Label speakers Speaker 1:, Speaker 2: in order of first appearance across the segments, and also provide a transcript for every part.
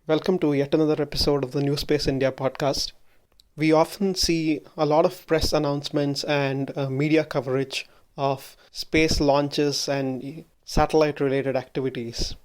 Speaker 1: Welcome to yet another episode of the NewSpace India podcast. We often see a lot of press announcements and media coverage of space launches and satellite related activities.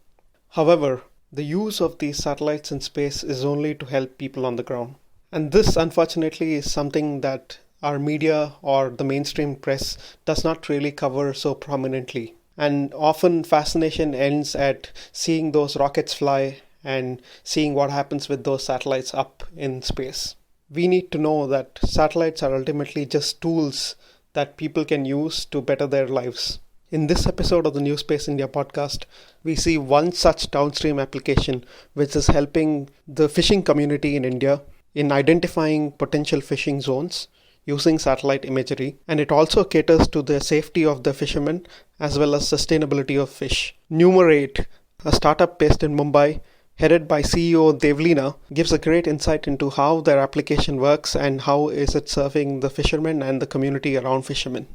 Speaker 1: However, the use of these satellites in space is only to help people on the ground. And this, unfortunately, is something that our media or the mainstream press does not really cover so prominently. And often fascination ends at seeing those rockets fly and seeing what happens with those satellites up in space. We need to know that satellites are ultimately just tools that people can use to better their lives. In this episode of the New Space India podcast, we see one such downstream application which is helping the fishing community in India in identifying potential fishing zones using satellite imagery, and it also caters to the safety of the fishermen as well as sustainability of fish. Numerate, a startup based in Mumbai, headed by CEO Devlina, gives a great insight into how their application works and how is it serving the fishermen and the community around fishermen.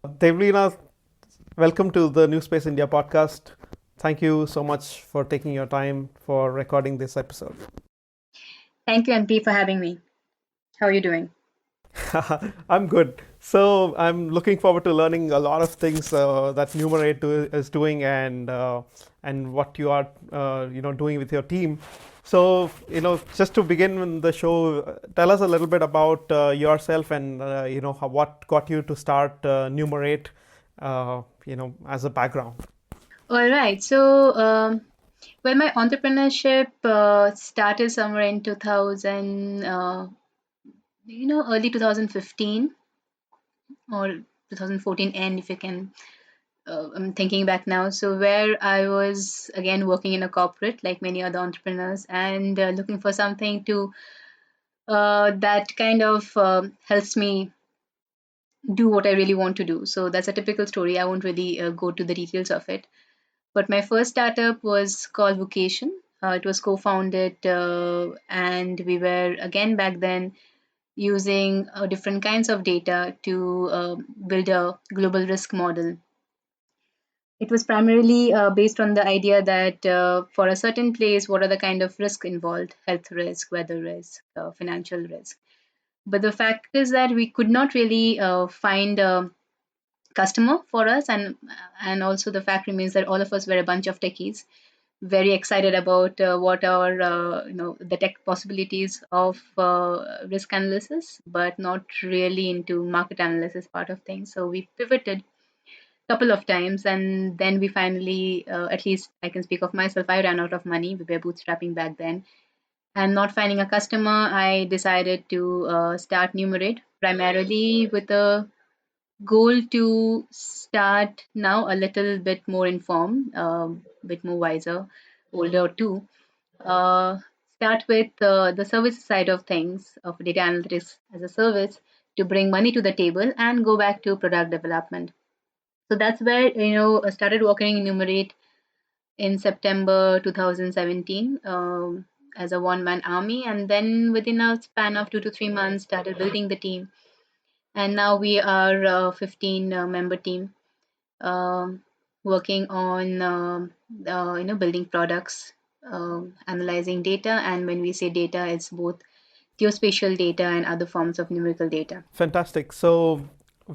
Speaker 1: Devlina, welcome to the New Space India podcast. Thank you so much for taking your time for recording this episode.
Speaker 2: Thank you, MP, for having me. How are you doing?
Speaker 1: I'm good. So I'm looking forward to learning a lot of things that Numerate is doing and what you are doing with your team. So just to begin the show, tell us a little bit about yourself and what got you to start Numerate, as a background.
Speaker 2: All right. My entrepreneurship started somewhere in 2000, early 2015 or 2014 end, if you can. I'm thinking back now. So where I was again working in a corporate, like many other entrepreneurs, and looking for something to that kind of helps me do what I really want to do. So that's a typical story. I won't really go to the details of it. But my first startup was called Vocation. It was co founded, and we were again back then using different kinds of data to build a global risk model. It was primarily based on the idea that for a certain place, what are the kind of risk involved: health risk, weather risk, financial risk. But the fact is that we could not really find a customer for us, and also the fact remains that all of us were a bunch of techies very excited about what are the tech possibilities of risk analysis, but not really into market analysis part of things. So we pivoted a couple of times, and then we finally, at least I can speak of myself, I ran out of money. We were bootstrapping back then, and not finding a customer, I decided to start Numerate primarily with a goal to start now a little bit more informed, bit more wiser, older too. Uh, Start with the service side of things of data analytics as a service to bring money to the table and go back to product development. So that's where I started working in Numerate in September 2017 as a one-man army, and then within a span of 2 to 3 months started building the team, and now we are a 15 member team um, working on building products, analyzing data, and when we say data, it's both geospatial data and other forms of numerical data.
Speaker 1: Fantastic. So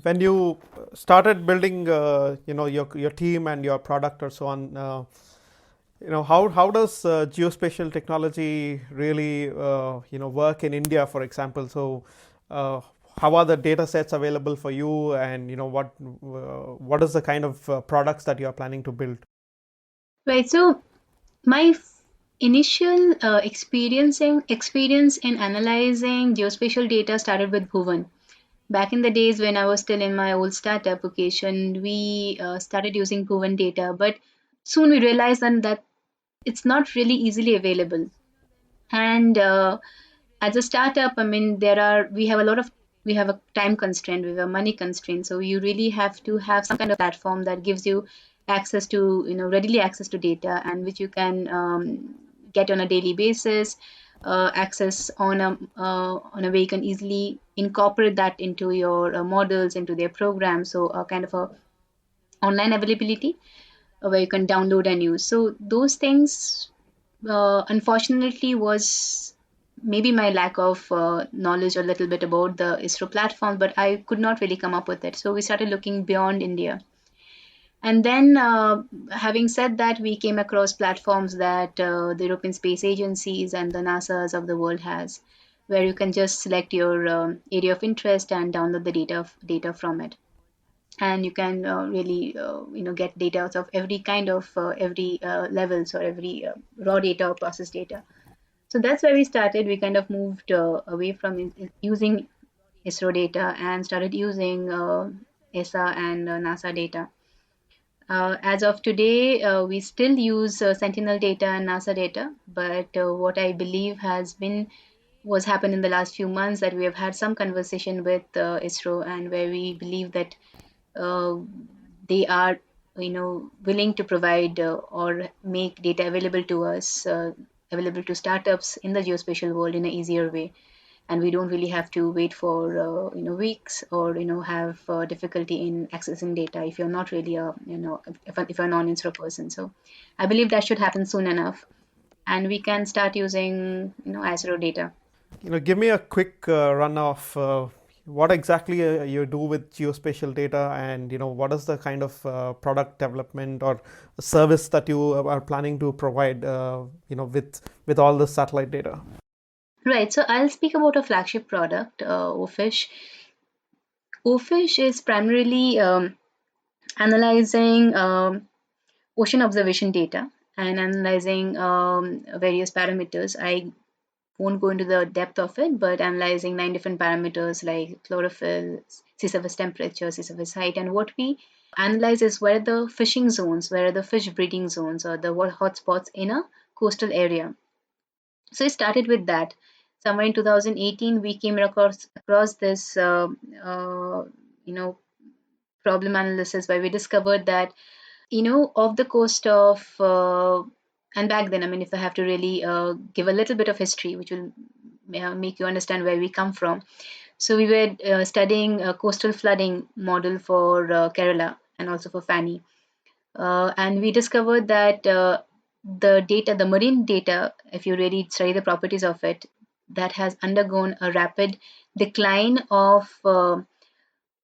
Speaker 1: when you started building, your team and your product or so on, how does geospatial technology really work in India, for example? So how are the data sets available for you, and what is the kind of products that you are planning to build?
Speaker 2: Right. So my initial experience in analyzing geospatial data started with Bhuvan. Back in the days when I was still in my old startup location, we started using Bhuvan data, but soon we realized then that it's not really easily available. And as a startup, I mean, we have a lot of we have a time constraint, we have a money constraint. So you really have to have some kind of platform that gives you access to, readily access to data, and which you can get on a daily basis, access on a way you can easily incorporate that into your models, into their programs. So a kind of a online availability where you can download and use. So those things unfortunately was maybe my lack of knowledge a little bit about the ISRO platform, but I could not really come up with it. So we started looking beyond India. And then, having said that, we came across platforms that the European Space Agencies and the NASA's of the world has, where you can just select your area of interest and download the data from it, and you can really get data out of every kind of every levels or every raw data or process data. So that's where we started. We kind of moved away from using ISRO data and started using ESA and NASA data. As of today, we still use Sentinel data and NASA data, but what I believe has been was happened in the last few months, that we have had some conversation with ISRO, and where we believe that uh, they are willing to provide or make data available to us, available to startups in the geospatial world in an easier way, and we don't really have to wait for weeks, or have difficulty in accessing data if you're not really a if you're a non-insular person. So I believe that should happen soon enough, and we can start using ISRO data.
Speaker 1: Give me a quick run of what exactly you do with geospatial data, and what is the kind of product development or service that you are planning to provide, with all the satellite data.
Speaker 2: Right, so I'll speak about a flagship product, Ofish. Ofish is primarily analyzing ocean observation data and analyzing various parameters. I won't go into the depth of it, but analyzing 9 different parameters like chlorophyll, sea surface temperature, sea surface height. And what we analyze is where are the fishing zones, where are the fish breeding zones, or the what hotspots in a coastal area. So it started with that. Somewhere in 2018, we came across this you know problem analysis, where we discovered that off the coast of and back then, I mean, if I have to really give a little bit of history, which will make you understand where we come from. So we were studying a coastal flooding model for Kerala and also for Fani, and we discovered that the marine data, if you really study the properties of it, that has undergone a rapid decline of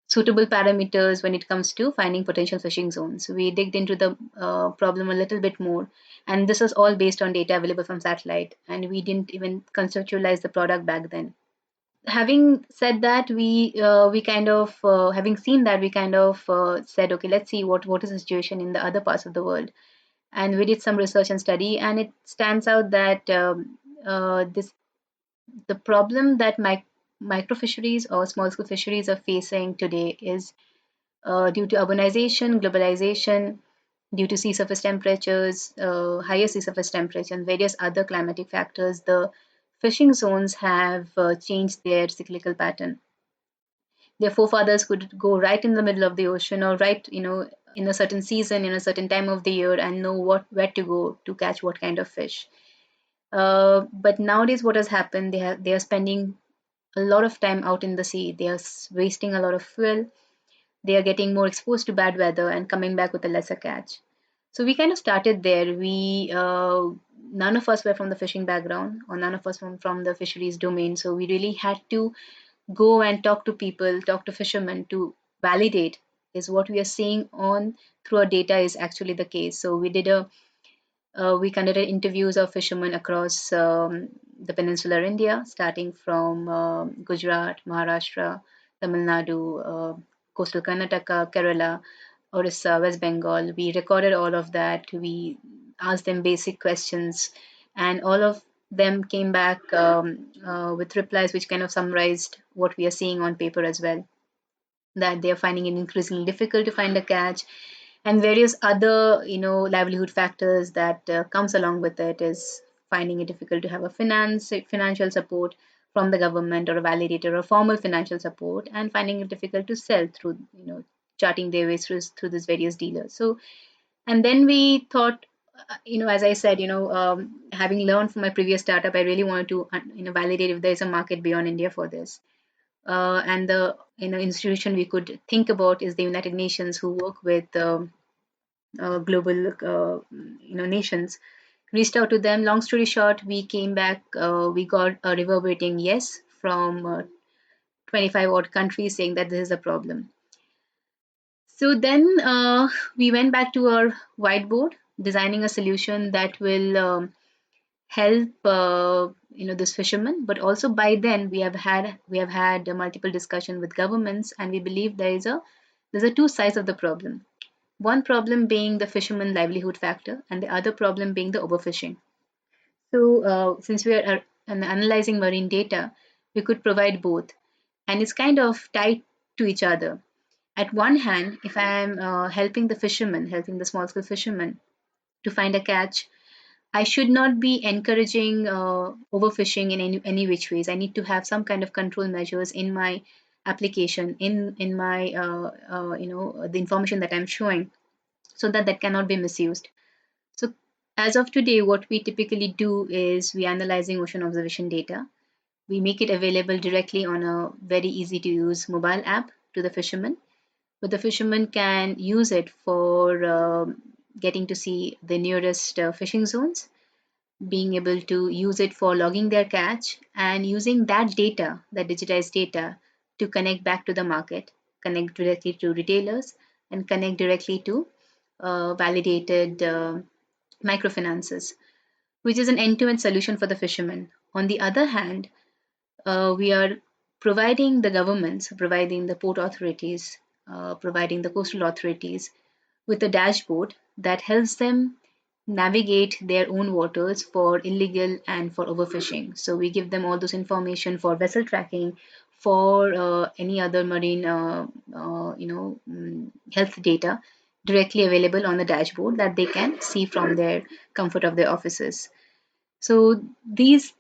Speaker 2: suitable parameters when it comes to finding potential fishing zones. We digged into the problem a little bit more, and this was all based on data available from satellite, and we didn't even conceptualize the product back then. Having said that, we kind of having seen that, we kind of said, okay, let's see what is the situation in the other parts of the world, and we did some research and study, and it stands out that this the problem that microfisheries or small scale fisheries are facing today is due to urbanization, globalization, due to sea surface temperatures, higher sea surface temperature, and various other climatic factors. The fishing zones have changed their cyclical pattern. Their forefathers could go right in the middle of the ocean, or right, in a certain season, in a certain time of the year, and know where to go to catch what kind of fish. But nowadays, what has happened? They are spending a lot of time out in the sea. They are wasting a lot of fuel. They are getting more exposed to bad weather and coming back with a lesser catch. So we kind of started there. We None of us were from the fishing background, or none of us from the fisheries domain. So we really had to go and talk to people, talk to fishermen to validate is what we are seeing on through our data is actually the case. So we conducted interviews of fishermen across the peninsular India, starting from Gujarat, Maharashtra, Tamil Nadu, coastal Karnataka, Kerala, Orissa, West Bengal. We recorded all of that. We asked them basic questions, and all of them came back with replies which kind of summarized what we are seeing on paper as well, that they are finding it increasingly difficult to find a catch, and various other livelihood factors that comes along with it is finding it difficult to have a financial support from the government, or a validator or formal financial support, and finding it difficult to sell through charting their way through these various dealers. So, and then we thought, as I said, having learned from my previous startup, I really wanted to validate if there is a market beyond India for this. And the institution we could think about is the United Nations, who work with global nations, Reached out to them. Long story short, we came back. We got a reverberating yes from 25 odd countries saying that this is a problem. So then we went back to our whiteboard, designing a solution that will help this fisherman. But also by then we have had a multiple discussion with governments, and we believe there's a two sides of the problem. One problem being the fisherman livelihood factor, and the other problem being the overfishing. So, since we are analyzing marine data, we could provide both, and it's kind of tied to each other. At one hand, if I am helping the fisherman, helping the small scale fisherman to find a catch, I should not be encouraging overfishing in any which ways. I need to have some kind of control measures in my application, in my the information that I'm showing, so that that cannot be misused. So as of today, what we typically do is we analyzing ocean observation data. We make it available directly on a very easy to use mobile app to the fisherman, but the fisherman can use it for getting to see the nearest fishing zones, being able to use it for logging their catch, and using that data, that digitized data, to connect back to the market, connect directly to retailers, and connect directly to validated microfinances, which is an end-to-end solution for the fishermen. On the other hand, we are providing the governments, providing the port authorities, providing the coastal authorities with a dashboard that helps them navigate their own waters for illegal and for overfishing. So we give them all those information for vessel tracking, for any other marine, health data directly available on the dashboard that they can see from their comfort of their offices. So these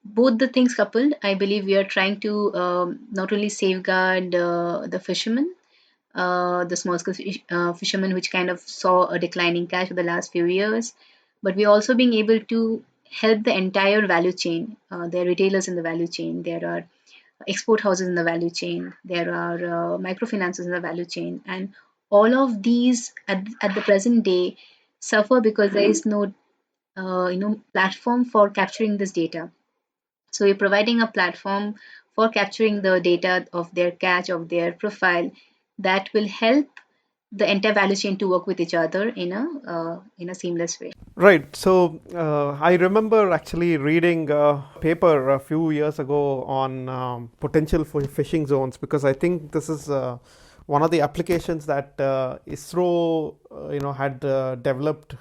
Speaker 2: both the things coupled, I believe we are trying to not only safeguard the fishermen, the small scale fishermen, which kind of saw a declining catch for the last few years, but we're also being able to help the entire value chain. There are retailers in the value chain, there are export houses in the value chain, there are microfinances in the value chain, and all of these at the present day suffer because there is no platform for capturing this data. So we're providing a platform for capturing the data of their catch, of their profile, that will help the entire value chain to work with each other in a seamless way.
Speaker 1: Right. So I remember actually reading a paper a few years ago on potential for fishing zones, because I think this is one of the applications that ISRO had developed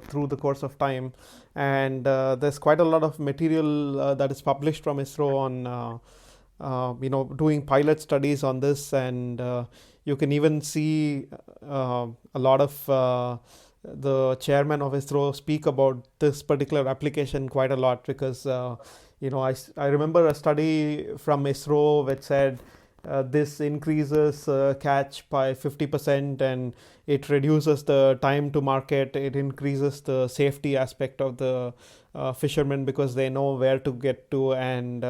Speaker 1: through the course of time, and there's quite a lot of material that is published from ISRO on doing pilot studies on this, and you can even see a lot of the chairman of ISRO speak about this particular application quite a lot, because I remember a study from ISRO which said this increases catch by 50%, and it reduces the time to market, it increases the safety aspect of the fishermen because they know where to get to, and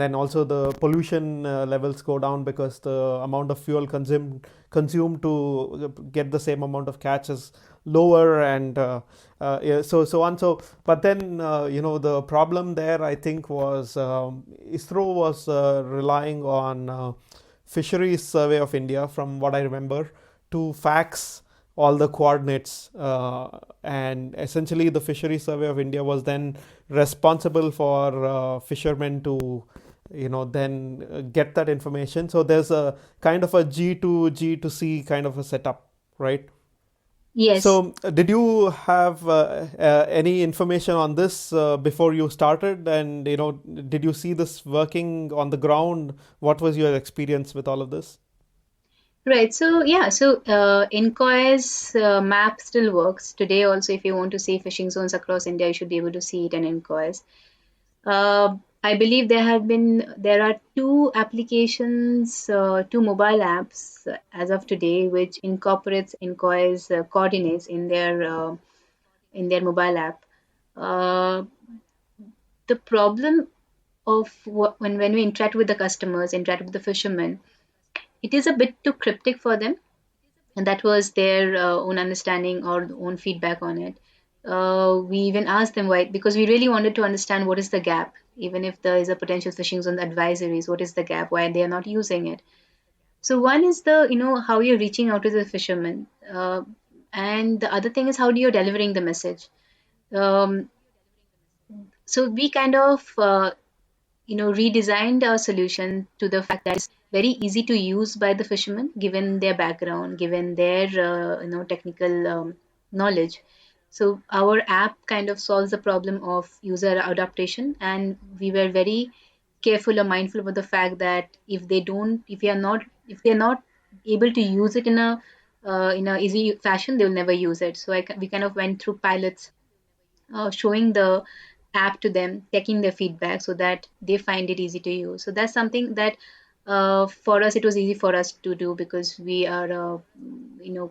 Speaker 1: then also the pollution levels go down because the amount of fuel consumed to get the same amount of catch is lower, and so on. So but then the problem there, I think, was ISRO was relying on Fisheries Survey of India, from what I remember, to fax all the coordinates, and essentially the Fisheries Survey of India was then responsible for fishermen to then get that information. So there's a kind of a G to C kind of a setup, right?
Speaker 2: Yes.
Speaker 1: So did you have any information on this before you started, and did you see this working on the ground? What was your experience with all of this?
Speaker 2: Right. So yeah. So Incoy's map still works today. Also, if you want to see fishing zones across India, you should be able to see it in Incoy's. I believe there are two applications, two mobile apps as of today, which incorporates Incoy's coordinates in their mobile app. Uh, the problem of when we interact with the customers, interact with the fishermen, it is a bit too cryptic for them, and that was their own understanding or own feedback on it. We even asked them why, because we really wanted to understand what is the gap, even if there is a potential fishing zone advisories, what is the gap, why they are not using it. So one is the, how you're reaching out to the fishermen, and the other thing is how do you delivering the message. Um, so we kind of redesigned our solution to the fact that it's very easy to use by the fishermen given their background, given their technical knowledge. So our app kind of solves the problem of user adaptation, and we were very careful or mindful about the fact that if they're not able to use it in a easy fashion, they'll never use it. So we kind of went through pilots, showing the app to them, taking their feedback so that they find it easy to use. So that's something that for us it was easy for us to do because we are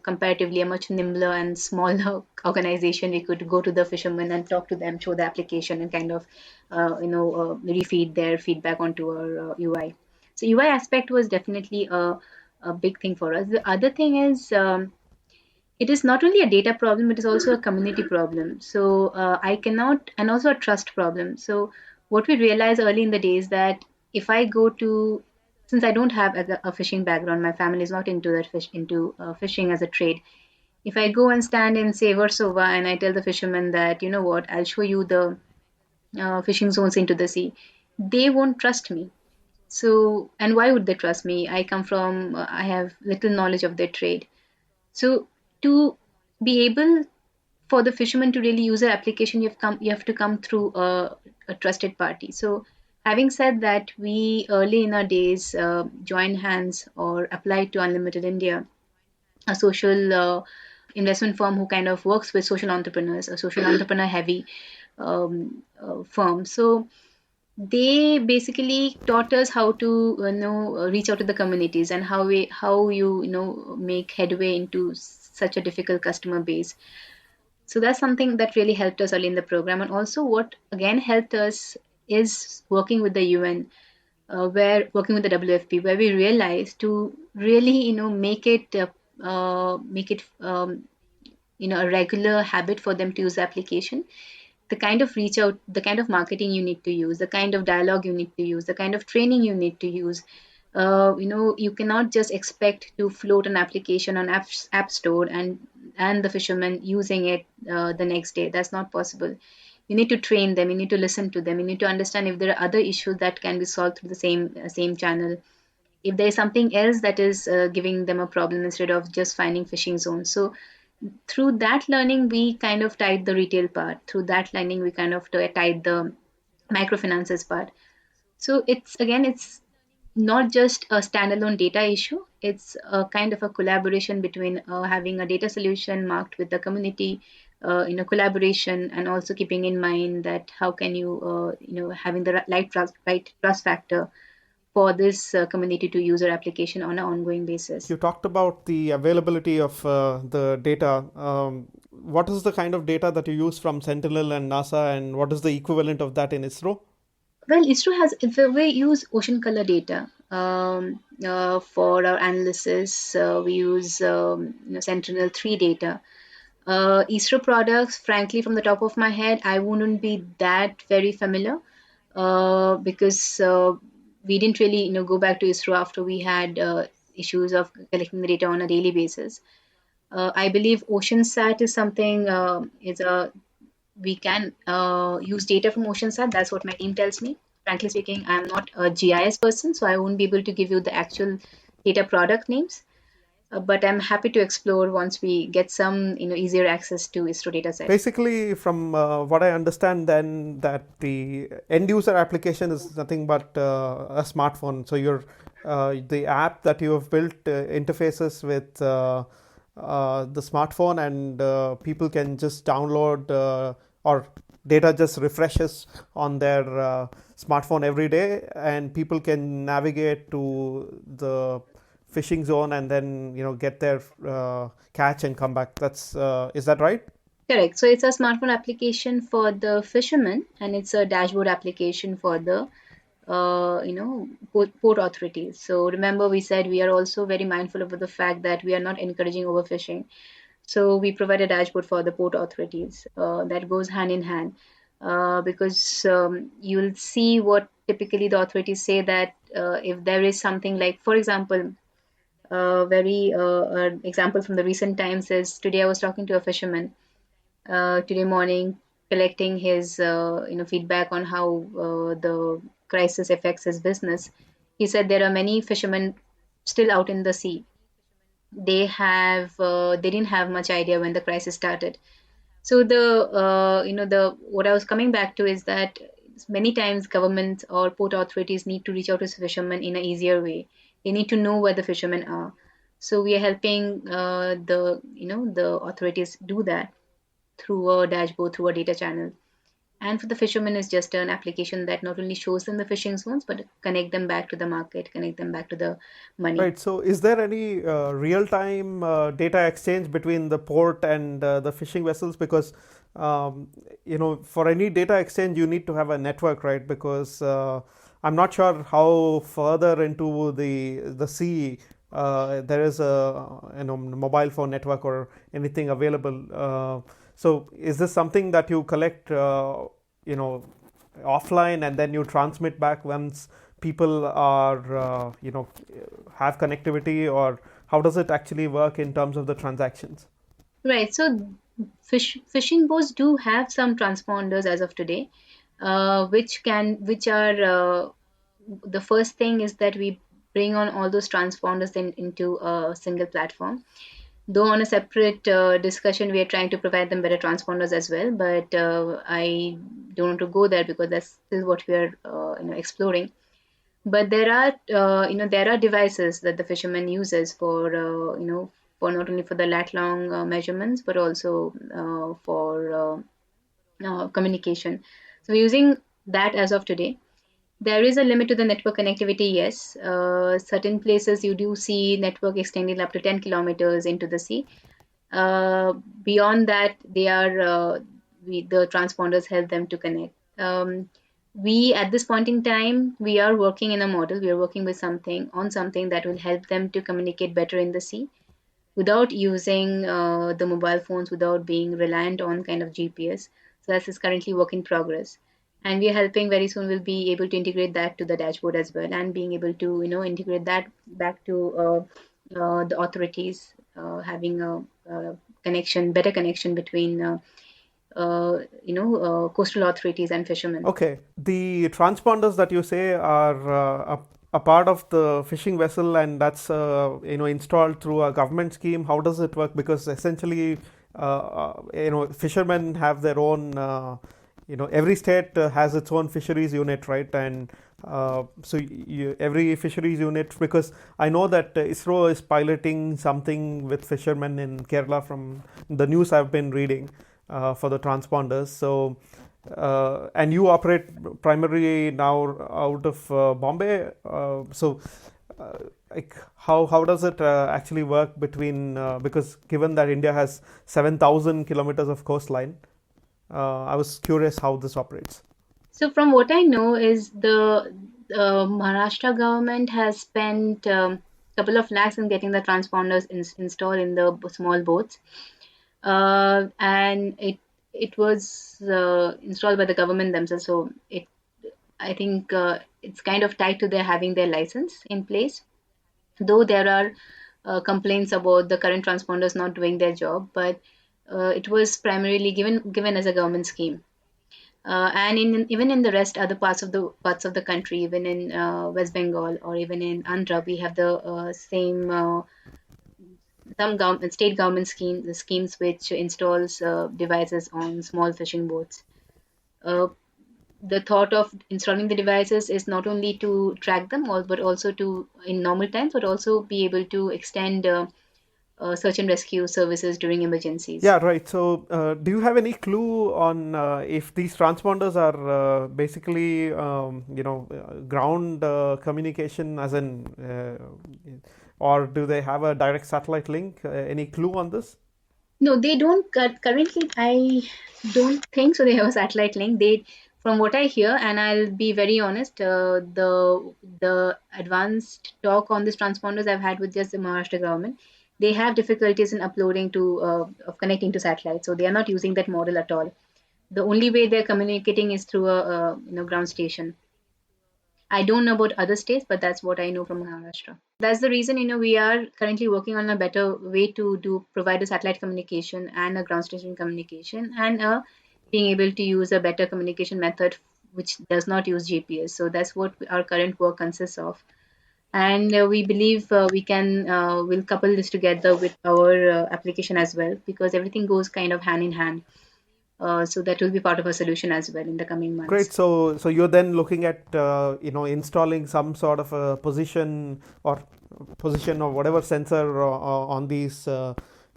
Speaker 2: comparatively a much nimbler and smaller organization. We could go to the fishermen and talk to them, show the application, and kind of refeed their feedback onto our UI. So UI aspect was definitely a big thing for us. The other thing is, it is not only a data problem, it is also a community problem. So I cannot, and also a trust problem. So what we realized early in the days that if I go to, since I don't have a fishing background, my family is not into that fishing as a trade. If I go and stand in say Versova and I tell the fishermen that, you know what, I'll show you the fishing zones into the sea, they won't trust me. So, and why would they trust me? I come from, I have little knowledge of their trade. So to be able for the fisherman to really use the application, you have to come through a trusted party. So having said that, we early in our days joined hands or applied to Unlimited India, a social investment firm who kind of works with social entrepreneurs, a social entrepreneur heavy firm. So they basically taught us how to reach out to the communities and how you know make headway into such a difficult customer base. So that's something that really helped us early in the program. And also, what again helped us is working with the UN, where working with the WFP, where we realized to really, make it, a regular habit for them to use the application. The kind of reach out, the kind of marketing you need to use, the kind of dialogue you need to use, the kind of training you need to use. You cannot just expect to float an application on app store and the fishermen using it the next day. That's not possible. You need to train them. You need to listen to them. You need to understand if there are other issues that can be solved through the same channel. If there is something else that is giving them a problem instead of just finding fishing zones. So through that learning, we kind of tied the retail part. Through that learning, we kind of tied the microfinances part. So it's not just a standalone data issue. It's a kind of a collaboration between having a data solution marked with the community, collaboration, and also keeping in mind that how can you, having the right trust factor for this community to use our application on an ongoing basis.
Speaker 1: You talked about the availability of the data. What is the kind of data that you use from Sentinel and NASA, and what is the equivalent of that in ISRO?
Speaker 2: Well, ISRO has, if we use ocean color data for our analysis, we use Sentinel 3 data. ISRO products, frankly, from the top of my head, I wouldn't be that very familiar because we didn't really, go back to ISRO after we had issues of collecting the data on a daily basis. I believe OceanSat is something is a we can use data from OceanSat. That's what my team tells me. Frankly speaking, I'm not a GIS person, so I won't be able to give you the actual data product names. But I'm happy to explore once we get some, easier access to ISRO data set.
Speaker 1: Basically, from what I understand, then that the end user application is nothing but a smartphone. So the app that you have built interfaces with the smartphone, and people can just download or data just refreshes on their smartphone every day, and people can navigate to the fishing zone and then get their catch and come back. That's is that right?
Speaker 2: Correct. So it's a smartphone application for the fishermen, and it's a dashboard application for the port authorities. So remember, we said we are also very mindful about the fact that we are not encouraging overfishing. So we provide a dashboard for the port authorities that goes hand in hand, because you'll see what typically the authorities say, that if there is something like, for example, very example from the recent times is, today I was talking to a fisherman today morning, collecting his feedback on how the crisis affects his business. He said there are many fishermen still out in the sea. They didn't have much idea when the crisis started. So the what I was coming back to is that many times governments or port authorities need to reach out to fishermen in an easier way. They need to know where the fishermen are. So we are helping the authorities do that through a dashboard, through a data channel. And for the fishermen, is just an application that not only shows them the fishing zones, but connect them back to the market, connect them back to the money.
Speaker 1: Right. So, is there any real-time data exchange between the port and the fishing vessels? Because for any data exchange, you need to have a network, right? Because I'm not sure how further into the sea there is a mobile phone network or anything available. So, is this something that you collect, offline, and then you transmit back once people are have connectivity, or how does it actually work in terms of the transactions?
Speaker 2: Right. So fishing boats do have some transponders as of today, which are the first thing is that we bring on all those transponders into a single platform. Though on a separate discussion, we are trying to provide them better transponders as well, but I don't want to go there because that's still what we are exploring. But there are devices that the fisherman uses for for not only for the lat long measurements, but also for communication. So we're using that as of today. There is a limit to the network connectivity, yes. Certain places you do see network extending up to 10 kilometers into the sea. Uh, Beyond that, the transponders help them to connect. We at this point in time, we are working in a model. We are working with something that will help them to communicate better in the sea without using the mobile phones, without being reliant on kind of GPS. So that is currently work in progress. And we are helping very soon. We'll be able to integrate that to the dashboard as well, and being able to integrate that back to the authorities, having a better connection between coastal authorities and fishermen.
Speaker 1: Okay, the transponders that you say are a part of the fishing vessel, and that's installed through a government scheme. How does it work? Because essentially, fishermen have their own. Every state has its own fisheries unit, right? And every fisheries unit, because I know that ISRO is piloting something with fishermen in Kerala from the news I've been reading for the transponders. So, and you operate primarily now out of Bombay. Uh, like how does it actually work between because given that India has 7,000 kilometers of coastline, I was curious how this operates.
Speaker 2: So from what I know is the Maharashtra government has spent couple of lakhs in getting the transponders installed in the small boats, and it was installed by the government themselves. So I think it's kind of tied to their having their license in place. Though there are complaints about the current transponders not doing their job, but it was primarily given as a government scheme. And even in the rest other parts of the country, even in West Bengal or even in Andhra, we have the same some state government schemes which installs devices on small fishing boats. Uh, the thought of installing the devices is not only to track them all, but also to in normal times, but also be able to extend search and rescue services during emergencies.
Speaker 1: Yeah, right. So, do you have any clue on if these transponders are basically, ground communication, as in, or do they have a direct satellite link? Any clue on this?
Speaker 2: No, they don't currently. I don't think so. They have a satellite link. From what I hear, and I'll be very honest, the advanced talk on these transponders I've had with just the Maharashtra government. they have difficulties in uploading to of connecting to satellite, so they are not using that model at all. The only way they're communicating is through a ground station. I don't know about other states, but that's what I know from Maharashtra. That's the reason we are currently working on a better way to do provide a satellite communication and a ground station communication, and being able to use a better communication method which does not use GPS. So that's what our current work consists of, and we believe we can will couple this together with our application as well, because everything goes kind of hand in hand. So that will be part of a solution as well in the coming months.
Speaker 1: Great. So you're then looking at installing some sort of a position or whatever sensor on these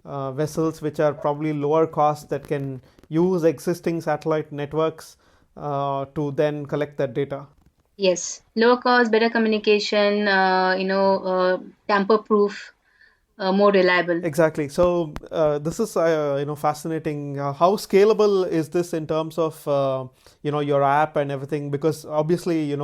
Speaker 1: vessels, which are probably lower cost, that can use existing satellite networks to then collect that data.
Speaker 2: Yes, low cost, better communication, tamper proof, more reliable.
Speaker 1: Exactly. So this is fascinating. How scalable is this in terms of your app and everything? Because obviously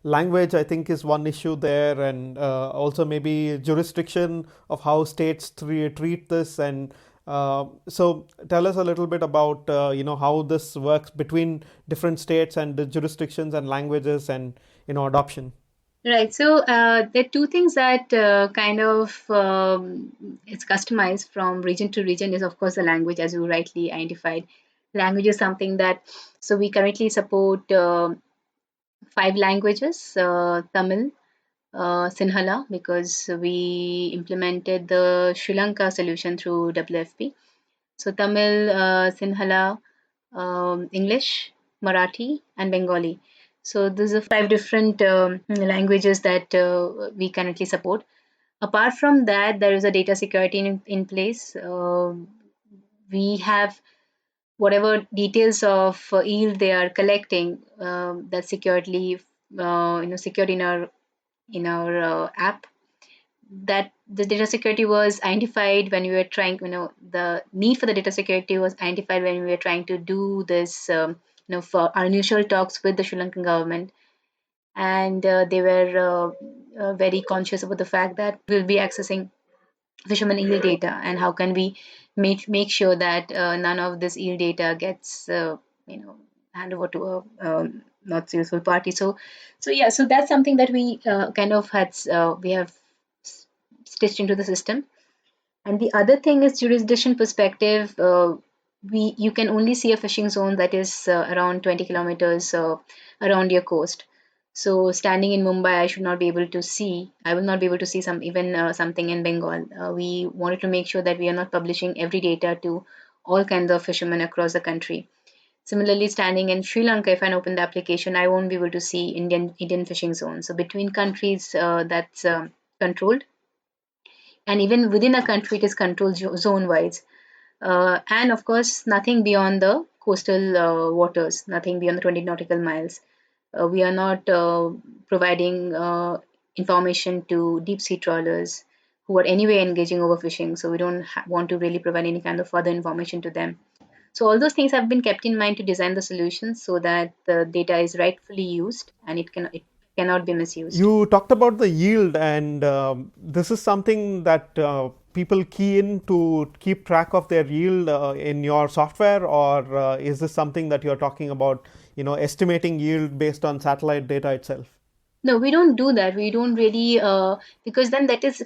Speaker 1: language, I think, is one issue there, and also maybe jurisdiction of how states treat this. And so tell us a little bit about how this works between different states and the jurisdictions and languages and adoption.
Speaker 2: Right. So there are two things that kind of it's customized from region to region is, of course, the language, as you rightly identified. Language is something that, so we currently support five languages: Tamil, Sinhala, because we implemented the Sri Lanka solution through WFP. So Tamil, Sinhala, English, Marathi, and Bengali. So these are five different languages that we currently support. Apart from that, there is a data security in place. We have whatever details of yield they are collecting, that's securely secured in our app. That the data security was identified when we were trying, the need for the data security was identified when we were trying to do this, for our initial talks with the Sri Lankan government. And they were very conscious about the fact that we'll be accessing fishermen eel data, and how can we make sure that none of this eel data gets handed over to a not useful party. So yeah, so that's something that we kind of we have stitched into the system. And the other thing is jurisdiction perspective. We You can only see a fishing zone that is around 20 kilometers around your coast. So standing in Mumbai, I should not be able to see. I will not be able to see something in Bengal. We wanted to make sure that we are not publishing every data to all kinds of fishermen across the country. Similarly, standing in Sri Lanka, if I open the application, I won't be able to see Indian fishing zone. So between countries, that's controlled, and even within a country it is controlled zone wise, and of course nothing beyond the coastal waters, nothing beyond the 20 nautical miles. We are not providing information to deep sea trawlers who are anyway engaging overfishing, so we don't want to really provide any kind of further information to them. So all those things have been kept in mind to design the solutions so that the data is rightfully used and it cannot be misused.
Speaker 1: You talked about the yield, and this is something that people key in to keep track of their yield in your software, or is this something that you're talking about, estimating yield based on satellite data itself?
Speaker 2: No, we don't do that. We don't really, because then that is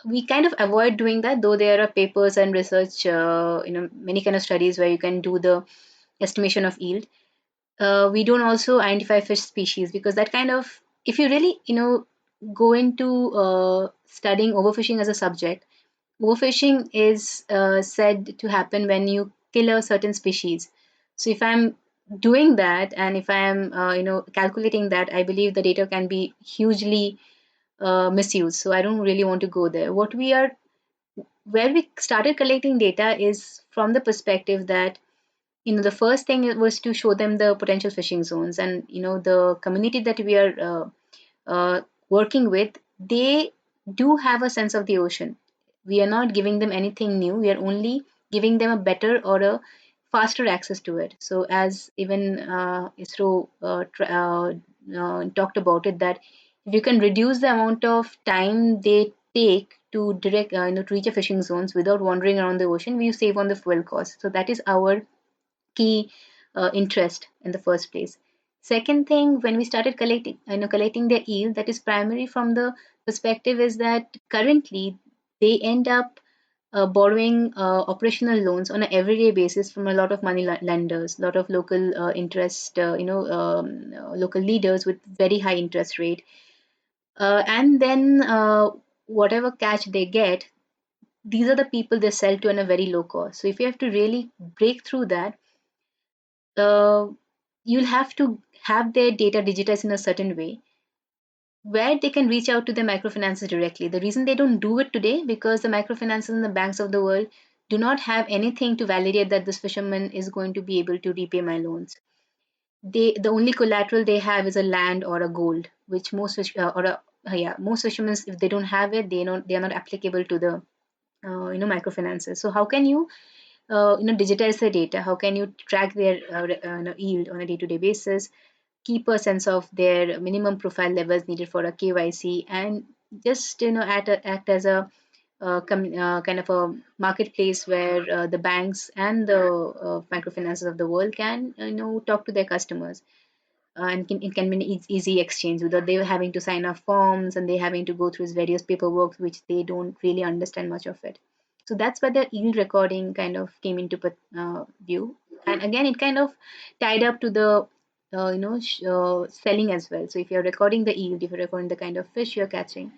Speaker 2: we kind of avoid doing that, though there are papers and research, many kind of studies where you can do the estimation of yield. We don't also identify fish species, because that kind of, if you really, go into studying overfishing as a subject, overfishing is said to happen when you kill a certain species. So if I'm doing that, and if I am calculating that, I believe the data can be hugely misused. So I don't really want to go there. Where we started collecting data is from the perspective that the first thing was to show them the potential fishing zones, and the community that we are working with, they do have a sense of the ocean. We are not giving them anything new. We are only giving them a better or a faster access to it. So as even ISRO talked about it, that if you can reduce the amount of time they take to direct to reach a fishing zones without wandering around the ocean, we save on the fuel cost. So that is our key interest in the first place. Second thing, when we started collecting their yield, that is primary from the perspective is that currently they end up borrowing operational loans on an everyday basis from a lot of money lenders, a lot of local interest, local leaders with very high interest rate, and then whatever catch they get, these are the people they sell to on a very low cost. So if you have to really break through that, uh, you'll have to have their data digitized in a certain way where they can reach out to the microfinances directly. The reason they don't do it today because the microfinances and the banks of the world do not have anything to validate that this fisherman is going to be able to repay my loans. The only collateral they have is a land or a gold, which most or a yeah, most fishermen, if they don't have it, they are not applicable to the microfinances. So how can you digitize the data? How can you track their yield on a day-to-day basis, keep a sense of their minimum profile levels needed for a KYC, and just act as a kind of a marketplace where the banks and the microfinances of the world can talk to their customers, and it can be an easy exchange without they having to sign off forms and they having to go through various paperwork which they don't really understand much of it. So that's where the yield recording kind of came into view, and again it kind of tied up to the selling as well. So if you're recording the yield, if you're recording the kind of fish you're catching,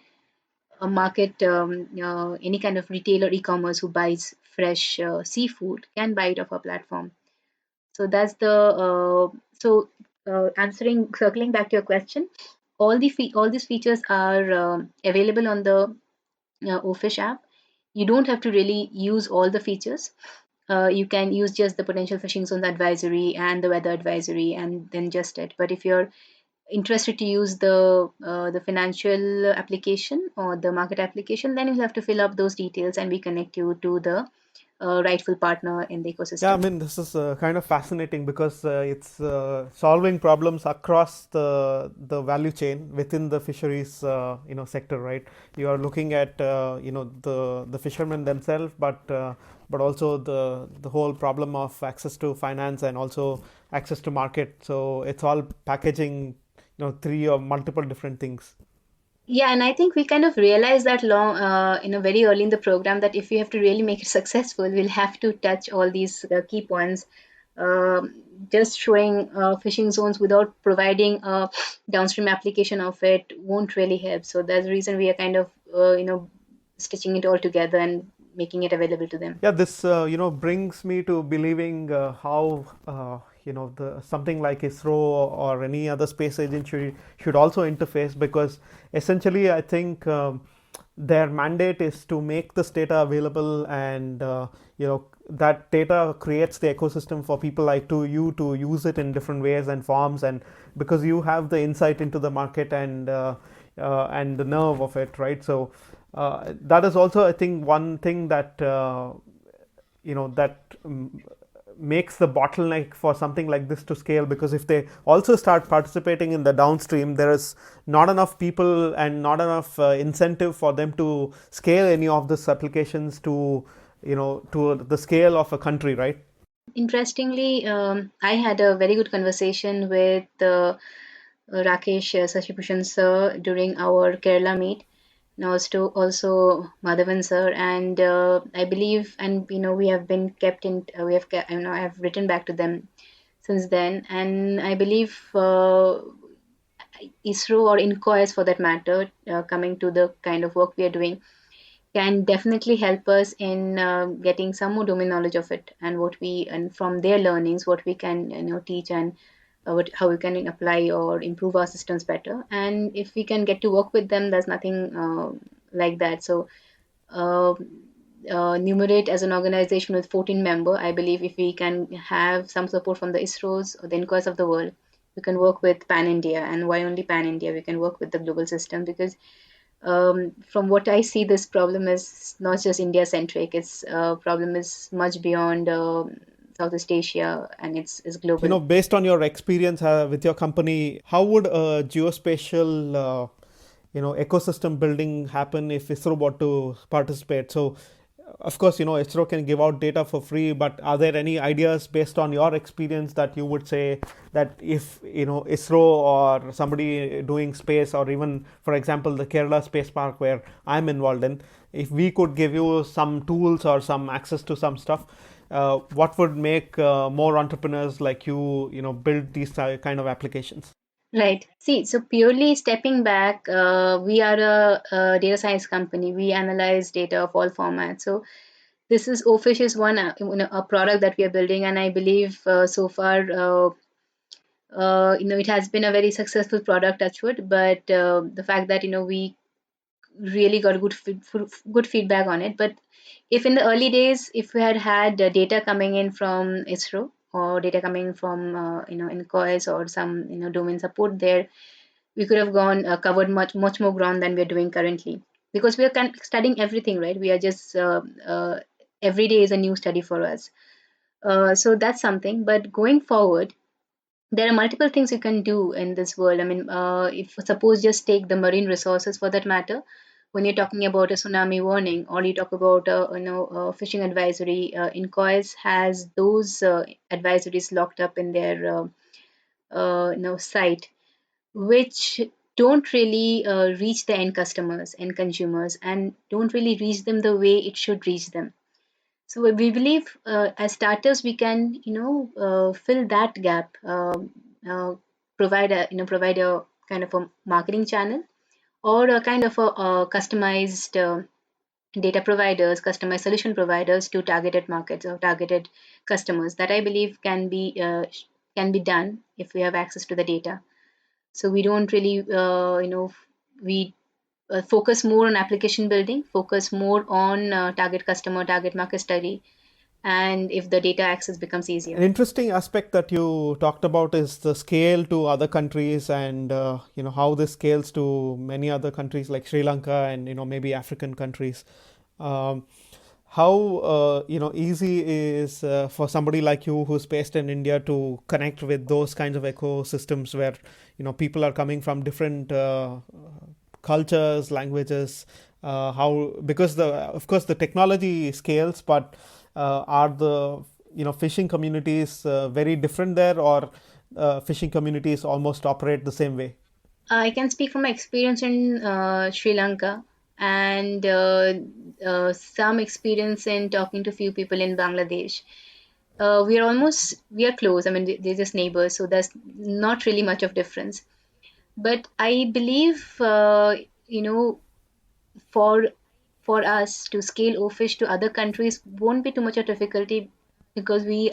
Speaker 2: a market, any kind of retail or e-commerce who buys fresh seafood can buy it off our platform. So that's the answering, circling back to your question, all these features are available on the Ofish app. You don't have to really use all the features. You can use just the potential fishing zones advisory and the weather advisory, and then just it. But if you're interested to use the financial application or the market application, then you'll have to fill up those details, and we connect you to the rightful partner in the
Speaker 1: Yeah, I
Speaker 2: ecosystem.
Speaker 1: mean, this is kind of fascinating because it's solving problems across the value chain within the fisheries sector, right? You are looking at the fishermen themselves, but also the whole problem of access to finance and also access to market. So it's all packaging, three or multiple different things.
Speaker 2: Yeah, and I think we kind of realized that very early in the program that if we have to really make it successful, we'll have to touch all these key points. Just showing fishing zones without providing a downstream application of it won't really help. So that's the reason we are kind of stitching it all together and making it available to them.
Speaker 1: Yeah, this brings me to believing how the something like ISRO or any other space agency should also interface, because essentially I think their mandate is to make this data available, and that data creates the ecosystem for people like you to use it in different ways and forms, and because you have the insight into the market and the nerve of it, right? So that is also, I think, one thing that that makes the bottleneck for something like this to scale, because if they also start participating in the downstream, there is not enough people and not enough incentive for them to scale any of these applications to the scale of a country, right?
Speaker 2: Interestingly, I had a very good conversation with Rakesh Sashibhushan sir during our Kerala meet. And also Madhavan sir, and I believe, and we have been kept in, I have written back to them since then, and I believe ISRO or INCOIS for that matter, coming to the kind of work we are doing, can definitely help us in getting some more domain knowledge of it, and and from their learnings what we can teach, and how we can apply or improve our systems better. And if we can get to work with them, there's nothing like that. So uh, numerate as an organization with 14 member, I believe if we can have some support from the ISROs or the inquest of the world, we can work with pan India. And why only pan India? We can work with the global system, because from what I see, this problem is not just India centric. Its problem is much beyond Southeast Asia, and it's global.
Speaker 1: Based on your experience with your company, how would a geospatial ecosystem building happen if ISRO were to participate. So of course, ISRO can give out data for free, but are there any ideas based on your experience that you would say that if ISRO or somebody doing space, or even for example the Kerala Space Park where I'm involved in, if we could give you some tools or some access to some stuff, what would make more entrepreneurs like build these kind of applications?
Speaker 2: Right. See, so purely stepping back, we are a data science company. We analyze data of all formats. So this is Ofish is one a product that we are building, and I believe so far, it has been a very successful product, touchwood. But the fact that we really got good feedback on it. But if in the early days, if we had had data coming in from ISRO or data coming from INCOIS or some domain support there, we could have gone covered much more ground than we are doing currently, because we are studying everything, right? We are just every day is a new study for us. So that's something. But going forward, there are multiple things you can do in this world. I mean, if suppose just take the marine resources for that matter. When you're talking about a tsunami warning, or you talk about fishing advisory, INCOIS has those advisories locked up in their site, which don't really reach the end customers and consumers, and don't really reach them the way it should reach them. So we believe as starters we can fill that gap, provide a kind of a marketing channel, or a kind of a customized data providers, customized solution providers to targeted markets or targeted customers. That I believe can be done if we have access to the data. So we don't really we focus more on application building, focus more on target customer, target market study, and if the data access becomes
Speaker 1: An
Speaker 2: easier.
Speaker 1: interesting aspect that you talked about is the scale to other countries, and how this scales to many other countries like Sri Lanka and maybe African countries. Um, how easy is for somebody like you who's based in India to connect with those kinds of ecosystems where people are coming from different cultures, languages. How, because the of course the technology scales, but are the fishing communities very different there, or fishing communities almost operate the same way?
Speaker 2: I can speak from my experience in Sri Lanka, and some experience in talking to few people in Bangladesh. We are close. I mean, they're just neighbors, so there's not really much of difference. But I believe, for us to scale Ofish to other countries won't be too much of difficulty, because we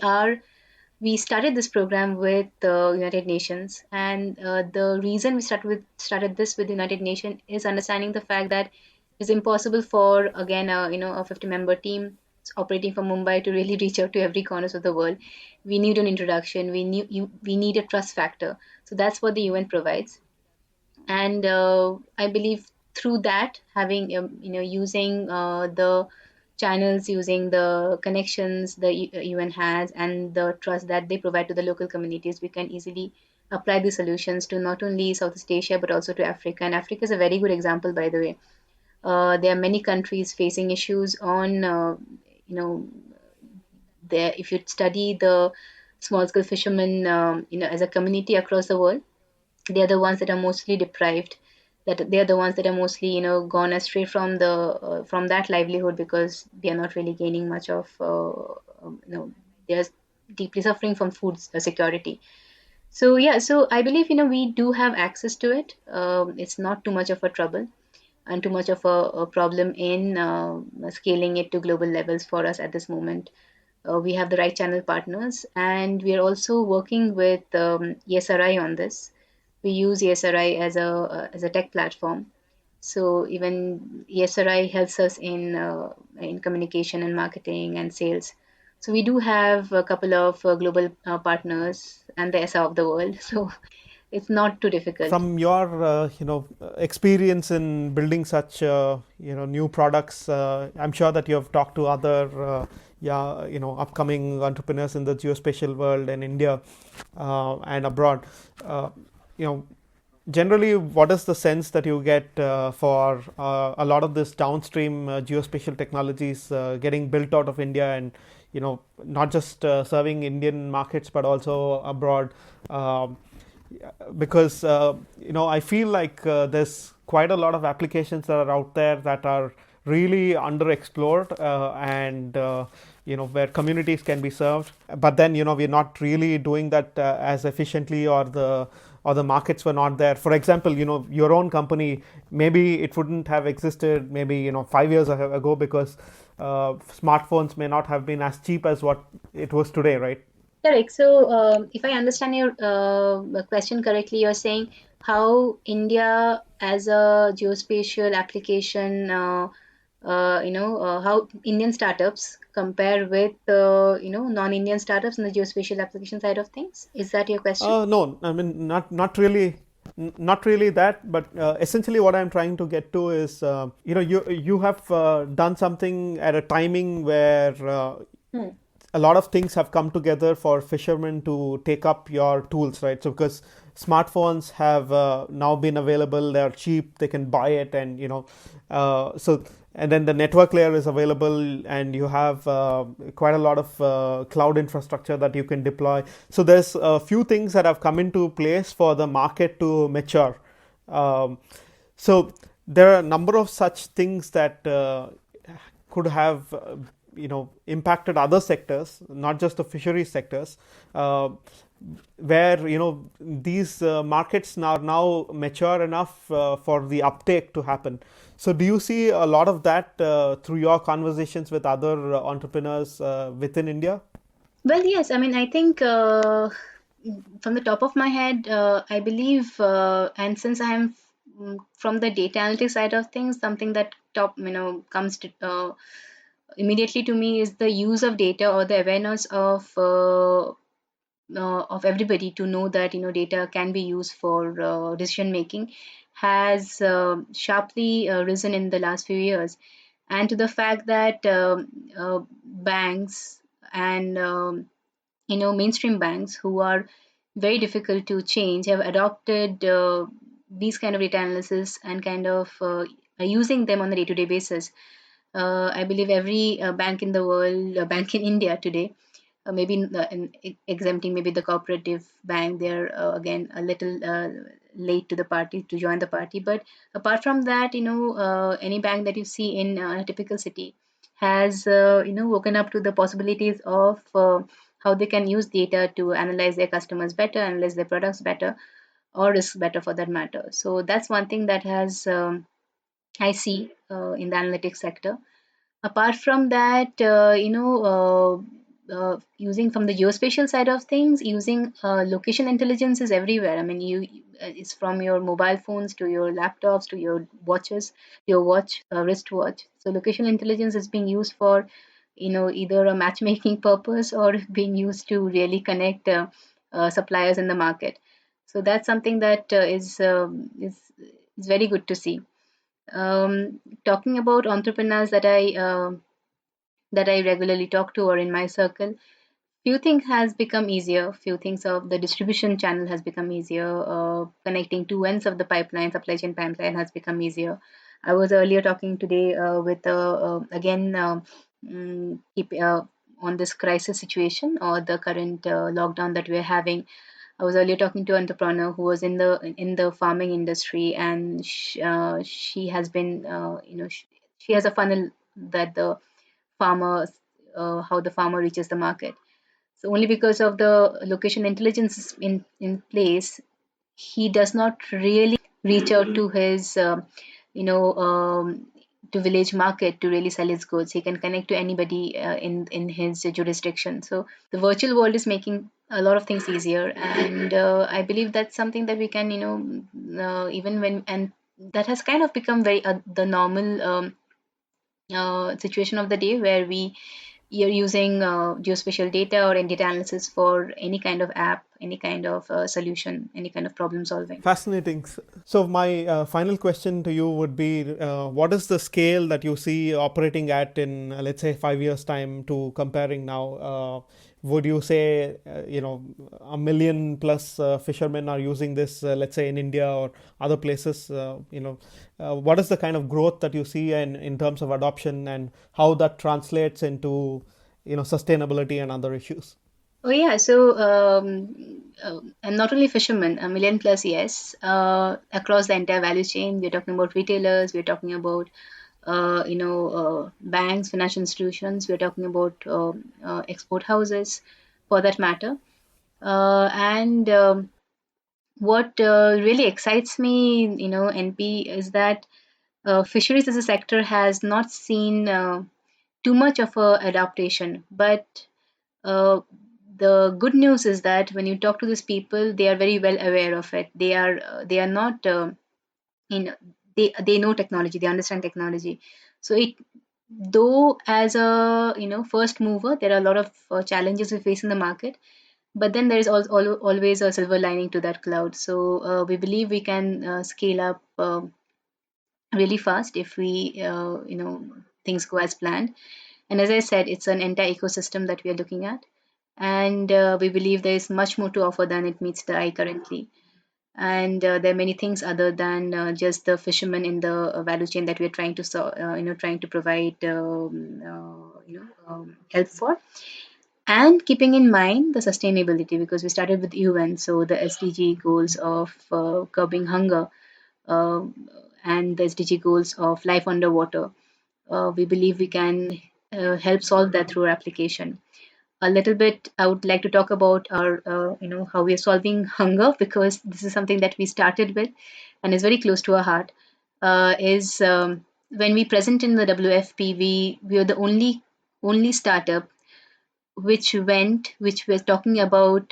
Speaker 2: started this program with the United Nations, and the reason we started this with the United Nations is understanding the fact that it's impossible for, again, a 50-member team operating from Mumbai to really reach out to every corners of the world. We need an introduction. We need a trust factor. So that's what the UN provides. And I believe through that, having using the channels, using the connections the UN has, and the trust that they provide to the local communities, we can easily apply the solutions to not only Southeast Asia but also to Africa. And Africa is a very good example, by the way. There are many countries facing issues on you know there. If you study the small scale fishermen, as a community across the world, they are the ones that are mostly deprived, that they are the ones that are mostly gone astray from the from that livelihood, because they are not really gaining much of they are deeply suffering from food security. So yeah, so I believe we do have access to it. It's not too much of a trouble and too much of a problem in scaling it to global levels for us at this moment. We have the right channel partners, and we are also working with ESRI on this. We use ESRI as a tech platform. So even ESRI helps us in communication and marketing and sales. So we do have a couple of global partners and the ESA of the world. So it's not too difficult.
Speaker 1: From your experience in building such new products, I'm sure that you have talked to other upcoming entrepreneurs in the geospatial world in India and abroad. uh, you know generally, what is the sense that you get for a lot of this downstream geospatial technologies getting built out of India, and not just serving Indian markets but also abroad? Um, because I feel like there's quite a lot of applications that are out there that are really underexplored, and where communities can be served, but then we're not really doing that as efficiently, or the markets were not there. For example, your own company, maybe it wouldn't have existed maybe 5 years ago, because smartphones may not have been as cheap as what it was today, right?
Speaker 2: Correct. So, if I understand your question correctly, you're saying how India as a geospatial application, how Indian startups compare with, non-Indian startups in the geospatial application side of things. Is that your question?
Speaker 1: No, I mean, not really, not really that, but essentially what I'm trying to get to is, you have done something at a timing where
Speaker 2: Hmm.
Speaker 1: a lot of things have come together for fishermen to take up your tools, right? So because smartphones have now been available, they're cheap, they can buy it, and so, and then the network layer is available, and you have quite a lot of cloud infrastructure that you can deploy. So there's a few things that have come into place for the market to mature. um, so there are a number of such things that could have impacted other sectors, not just the fishery sectors, where these markets are now mature enough for the uptake to happen. So do you see a lot of that through your conversations with other entrepreneurs within India?
Speaker 2: Well, yes. I mean, I think from the top of my head, I believe, and since I am from the data analytics side of things, something that comes to immediately to me is the use of data, or the awareness of everybody to know that data can be used for decision making has sharply risen in the last few years, and to the fact that banks and mainstream banks, who are very difficult to change, have adopted these kind of data analysis and kind of are using them on a day-to-day basis. I believe every bank in the world, bank in India today, maybe exempting maybe the cooperative bank, they're again a little late to the party to join the party. But apart from that, any bank that you see in a typical city has woken up to the possibilities of how they can use data to analyze their customers better, analyze their products better, or risk better for that matter. So that's one thing that has I see in the analytics sector. Apart from that, using from the geospatial side of things, using location intelligence is everywhere. I mean, it's from your mobile phones to your laptops to your watches, your watch, wristwatch. So location intelligence is being used for, either a matchmaking purpose or being used to really connect suppliers in the market. So that's something that is very good to see. Talking about entrepreneurs that I regularly talk to or in my circle, few things has become easier. Few things of the distribution channel has become easier. Connecting two ends of the pipeline, supply chain pipeline, has become easier. I was earlier talking today with again keep on this crisis situation or the current lockdown that we're having. I was earlier talking to an entrepreneur who was in the farming industry, and she has been, she has a funnel that the farmers, how the farmer reaches the market. So only because of the location intelligence in place, he does not really reach out to his, you know, to village market to really sell his goods. He can connect to anybody in his jurisdiction. So the virtual world is making a lot of things easier, and I believe that's something that we can, even when, and that has kind of become very the normal situation of the day, where you're using geospatial data or in data analysis for any kind of app, any kind of solution, any kind of problem solving.
Speaker 1: Fascinating. So my final question to you would be, what is the scale that you see operating at in, let's say, 5 years time to comparing now? would you say, a million plus fishermen are using this, let's say in India or other places? What is the kind of growth that you see in terms of adoption, and how that translates into, sustainability and other issues?
Speaker 2: Oh yeah, so and not only fishermen, a million plus, yes, across the entire value chain. We're talking about retailers, we're talking about banks, financial institutions, we're talking about export houses, for that matter. And What really excites me, NP, is that fisheries as a sector has not seen too much of a adaptation, but uh, the good news is that when you talk to these people, they are very well aware of it. They are not in they know technology, they understand technology. So it, though as a first mover, there are a lot of challenges we face in the market, but then there is always a silver lining to that cloud. So we believe we can scale up really fast if we things go as planned. And as I said, it's an entire ecosystem that we are looking at, and we believe there is much more to offer than it meets the eye currently. And there are many things other than just the fishermen in the value chain that we're trying to trying to provide help for, and keeping in mind the sustainability, because we started with UN, so the SDG goals of curbing hunger, uh, and the SDG goals of life underwater. We believe we can help solve that through our application. A little bit, I would like to talk about our, how we are solving hunger, because this is something that we started with and is very close to our heart. Is When we present in the WFP, we are the only startup which was talking about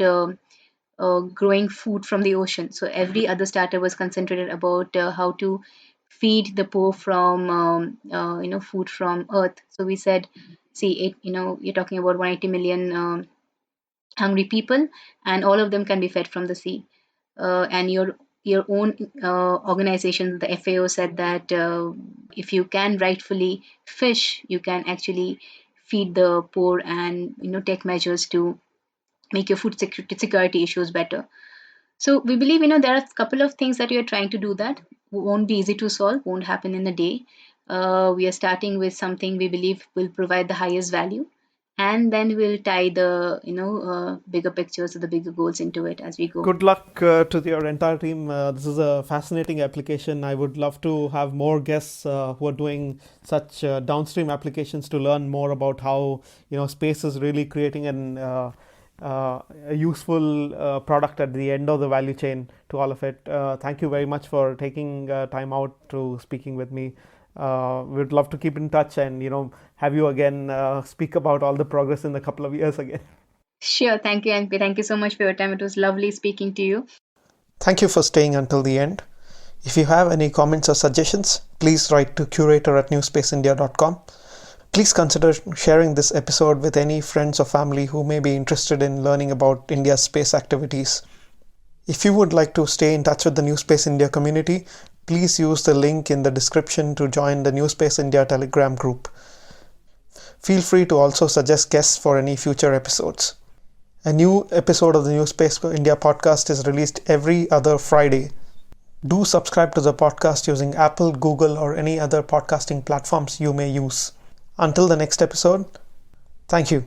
Speaker 2: growing food from the ocean. So every other startup was concentrated about how to feed the poor from food from earth. So we said, see it, you're talking about 180 million hungry people, and all of them can be fed from the sea. And your own organization, the FAO, said that if you can rightfully fish, you can actually feed the poor and take measures to make your food security issues better. So we believe, there are a couple of things that we are trying to do that won't be easy to solve, won't happen in a day. We are starting with something we believe will provide the highest value, and then we'll tie the bigger pictures or the bigger goals into it as we go.
Speaker 1: Good luck to your entire team. This is a fascinating application. I would love to have more guests who are doing such downstream applications to learn more about how space is really creating a useful product at the end of the value chain to all of it. Thank you very much for taking time out to speaking with me. We'd love to keep in touch and have you again speak about all the progress in a couple of years again.
Speaker 2: Sure. Thank you, NP. Thank you so much for your time. It was lovely speaking to you.
Speaker 1: Thank you for staying until the end. If you have any comments or suggestions, please write to curator@newspaceindia.com. Please consider sharing this episode with any friends or family who may be interested in learning about India's space activities. If you would like to stay in touch with the NewSpace India community, please use the link in the description to join the NewSpace India Telegram group. Feel free to also suggest guests for any future episodes. A new episode of the NewSpace India podcast is released every other Friday. Do subscribe to the podcast using Apple, Google, or any other podcasting platforms you may use. Until the next episode, thank you.